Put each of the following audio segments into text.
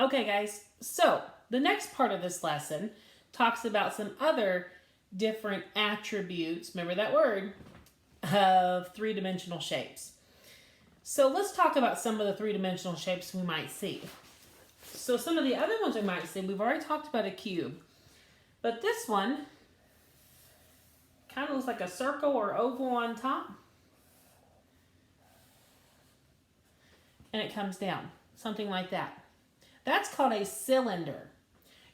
Okay, guys, so the next part of this lesson talks about some other different attributes, remember that word, of three-dimensional shapes. So let's talk about some of the three-dimensional shapes we might see. So some of the other ones we might see, we've already talked about a cube, but this one kind of looks like a circle or oval on top, and it comes down, something like that. That's called a cylinder.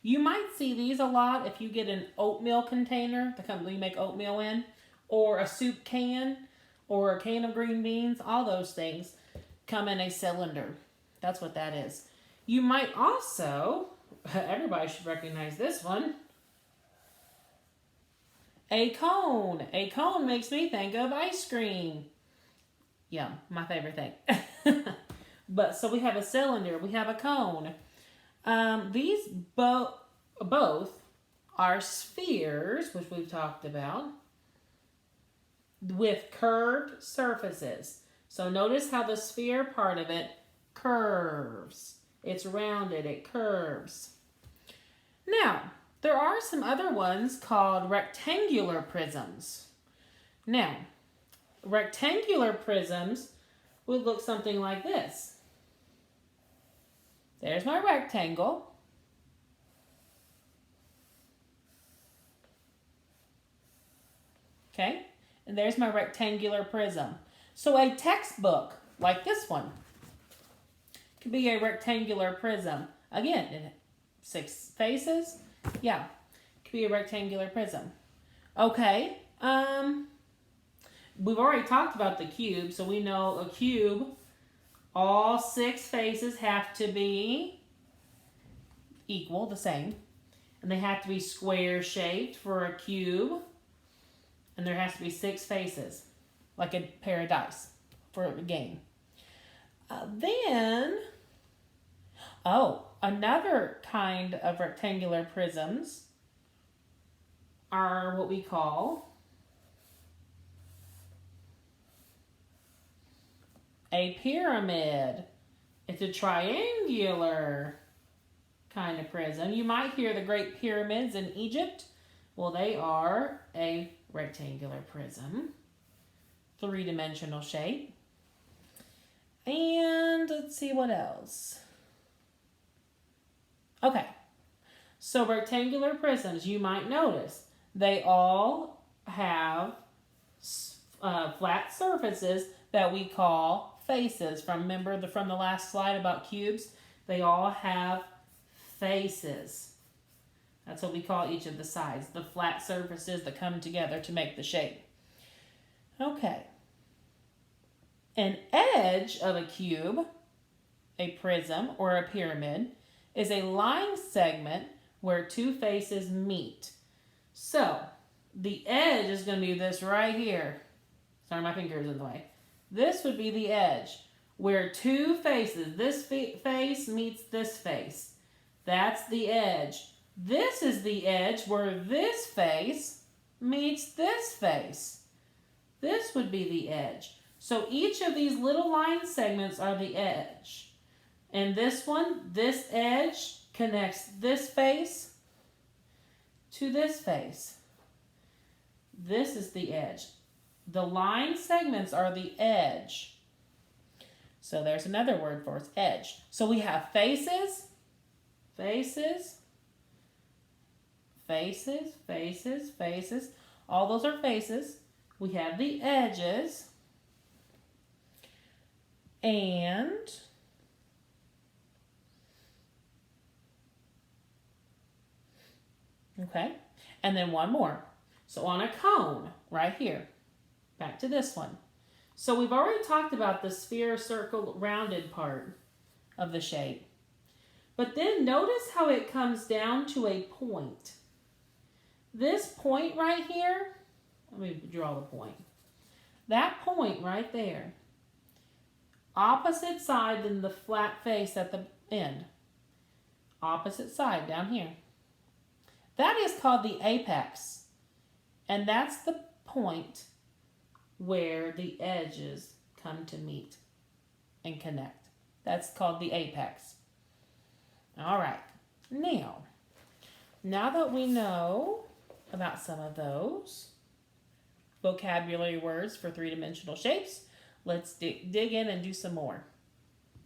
You might see these a lot if you get an oatmeal container, the company you make oatmeal in, or a soup can, or a can of green beans. All those things come in a cylinder. That's what that is. You might also, everybody should recognize this one, a cone. A cone makes me think of ice cream. Yeah, my favorite thing. But so we have a cylinder, we have a cone. These both are spheres, which we've talked about, with curved surfaces. So notice how the sphere part of it curves. It's rounded, it curves. Now, there are some other ones called rectangular prisms. Now, rectangular prisms would look something like this. There's my rectangle. Okay, and there's my rectangular prism. So a textbook, like this one, could be a rectangular prism. Again, 6 faces. Yeah, could be a rectangular prism. Okay, we've already talked about the cube, so we know a cube, all 6 faces have to be equal, the same. And they have to be square shaped for a cube. And there has to be 6 faces, like a pair of dice for a game. Another kind of rectangular prisms are what we call a pyramid. It's a triangular kind of prism. You might hear the Great Pyramids in Egypt. Well, they are a rectangular prism, 3-dimensional shape. And let's see what else. Okay, so rectangular prisms, you might notice, they all have flat surfaces that we call faces. Remember from the last slide about cubes? They all have faces. That's what we call each of the sides, the flat surfaces that come together to make the shape. Okay. An edge of a cube, a prism, or a pyramid is a line segment where 2 faces meet. So, the edge is going to be this right here. Sorry, my finger is in the way. This would be the edge where 2 faces, this face meets this face. That's the edge. This is the edge where this face meets this face. This would be the edge. So each of these little line segments are the edge. And this one, this edge connects this face to this face. This is the edge. The line segments are the edge. So there's another word for it, edge. So we have faces, faces, faces, faces, faces. All those are faces. We have the edges. And okay, and then one more. So on a cone, right here, back to this one. So we've already talked about the sphere, circle, rounded part of the shape. But then notice how it comes down to a point. This point right here, let me draw the point. That point right there, opposite side than the flat face at the end. Opposite side down here. That is called the apex. And that's the point where the edges come to meet and connect. That's called the apex. All right. Now that we know about some of those vocabulary words for three-dimensional shapes, let's dig in and do some more.